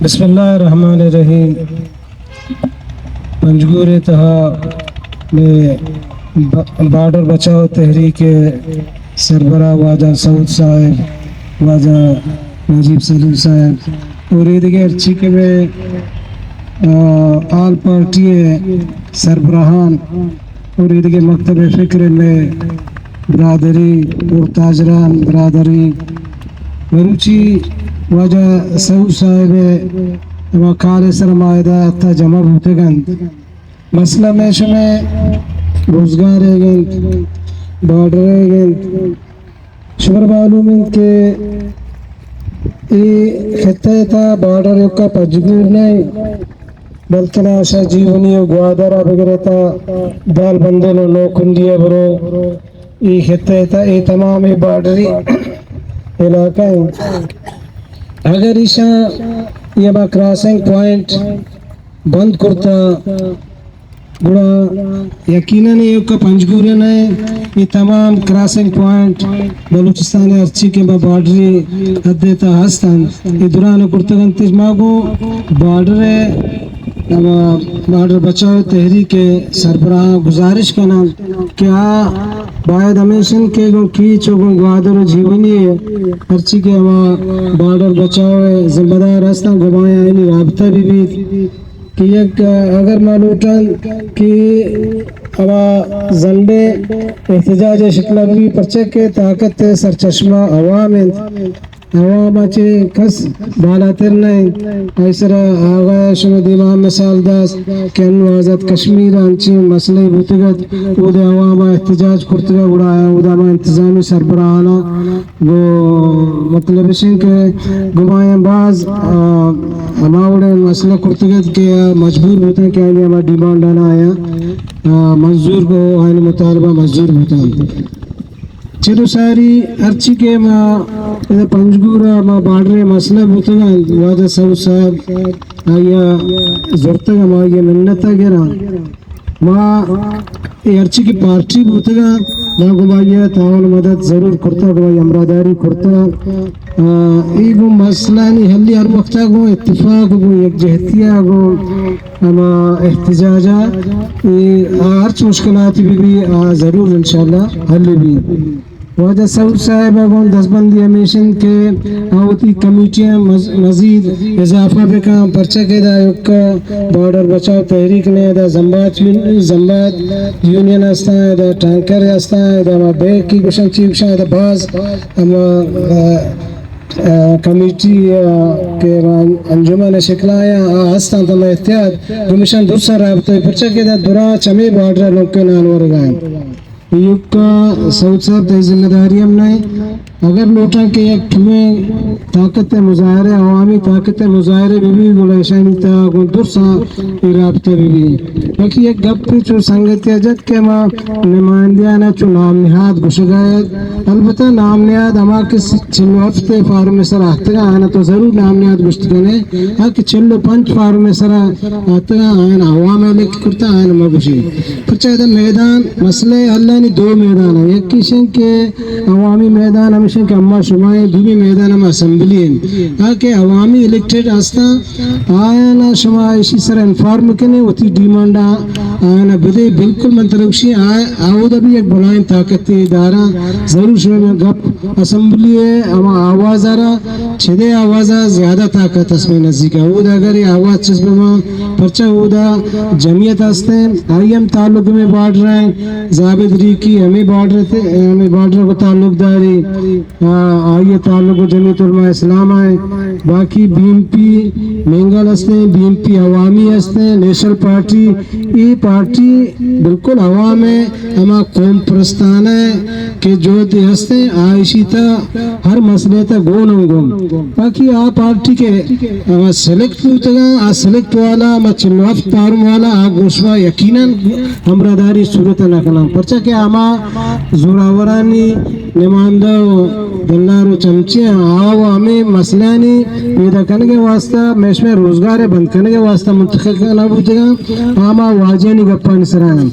بسم اللہ الرحمن الرحیم. پنجگور تہا میں بارڈر بچاؤ تحریک سربراہ واجہ سعود صاحب، واجہ نجیب سلیم صاحب اور یہ دیگر ارچیکے میں آل پارٹی سربراہان اور یہ دیگر مکتب فکر میں برادری اور تاجران برادری وروچی واجہ سعود صاحب وکال سرمایدہ تا جمع ہوتے گند مسئلہ میں شمیں روزگار ہے گند بارڈر ہے گند شمر معلوم ہے کہ یہ خطہ تا بارڈر یکا پنجگور نہیں بلکہ ناشا جیونی گوادرہ بگرے تا دال بندل و نوکندیہ برو یہ خطہ تا یہ تمام بارڈری علاقہ ہیں. اگر ایشا یہ با کراسنگ پوائنٹ بند کرتا گڑا یقیناً یہ کا پنجگورن ہے یہ تمام کراسنگ پوائنٹ بلوچستان ارچی کے با بارڈری ادیتا ہستن یہ دوران کرتگن تجماغو بارڈر ہے. بارڈر بچاؤ تحریک سربراہ گزارش کرنا کیا باید ہمیشن کے گو کیچ و گوادر و جیونی ہے ہرچی کے ہوا بارڈر بچاؤ ذمہ دار ہستا گمایا یعنی رابطہ بھی کہ یک اگر معلوماً کہ ہوا زنبے احتجاج شکلہ بھی پرچے کے طاقت سرچشمہ عوام عوام اچھے کس بالا تر نہیں ایسر آغای شمد امام مثال داس کہ انو آزاد کشمیر انچی مسئلہ بوتگت او دے عوام احتجاج کرتگا اڑایا او دا انتظامی سربراہانا وہ مطلب شن کہ گمائیں بعض ہماوڑے مسئلہ کرتگت کہ مجبور ہوتا ہے کہ آئینی ہمارا ڈیمانڈ آنا آیا منظور کو آئین مطالبہ منظور ہوتا ہے. چلو ساری ارچی کے ما پنجگورا ما بارڈر مسئلہ بوتگا واجہ سعود صاحب آیا زورتگا ما آیا منتا گرا ما ارچی کی پارٹی بوتگا ما گمایا تعاون مدد ضرور کرتا گمایا امراداری کرتا ایگو مسئلہ نہیں حلی ہر وقتا گو اتفاق گو یک جہتیہ گو اما احتجاجہ ہرچ مشکلاتی بھی ضرور انشاءاللہ حل بھی. واجہ سعود صاحب اگون دستبندی ہمیشن کے آوتی کمیٹیاں مزید اضافہ بکا پرچہ کے دا یکا بارڈر بچاؤ تحریک نے دا زمبات یونین ہستا ہے دا ٹانکر ہستا ہے دا بیک کی گشن چیب شاہ دا باز اما کمیٹی کے انجمن شکلایا ہستا تم احتیاط گمشن دوسرا رابطہ پرچہ کے دا درا چمی بارڈر لوگ نانور گائیں ایک کا سعود صاحب تے ذمہ داری ہم نے اگر لوٹا کہ ایک ٹھویں طاقت مظاہرے عوامی طاقت مظاہرے بھی گلیشانی تا درسا رابطہ بھی باقی ایک گپ پہ چو سنگتی اجت کے ما نمائندیانا چو نام نہاد گشگایت البتہ نام نہاد ہما کس چلو ہفتے فارم سر آتگا آنا تو ضرور نام نہاد گشتگنے کہ چلو پنچ فارم سر آتگا آنا عوام الیک کرتا آنا مگوشی پرچہ دا میدان مسئلے اللہ دو میدان ہیں ایک کشن کے عوامی میدان ہمیشن کے اما شمائیں دومی میدان ہم اسمبلی ہیں تاکہ عوامی الیکٹڈ ہستا آیانا شما اسی سر انفارم کنے وطی ڈیمانڈا آیانا بدے بالکل منترکشی آودہ بھی ایک بلائن طاقت ادارہ ضرور شما میں گپ اسمبلی ہے اما آواز آرہ چھدے آوازہ زیادہ طاقت اس میں نزدیک ہے او دا اگر یہ آواز چسب ماں پرچہ او دا جمعیت ہستے آئیم تعلق میں بانٹ رہے ہیں ضابط کی ہمیں بارڈر کو تعلق داری آئیے تعلق جمعیت علماء اسلام آئے باقی بی ایم پی مینگل ہستے ہیں بی ایم پی عوامی ہستے ہیں نیشنل پارٹی یہ پارٹی بالکل عوام ہے ہما قوم پرستان ہے کہ جو تے ہستے ہیں آئیشی تا ہر مسئلے تا گون باقی آ پارٹی کے سلیکٹ ہوتا سلیکٹ والا چلوف پارم والا گوشوا یقیناً ہمراہداری صورت نہ پرچہ کہ ہما زوراورانی نمائندہ دلار و چمچے آو ہمیں مسئلانی پیدا کرنے کے واسطہ میش میں روزگار بند کرنے کے واسطہ منتخب کرنا بوتے گا ہما واجہ نہیں گپا نسرائیں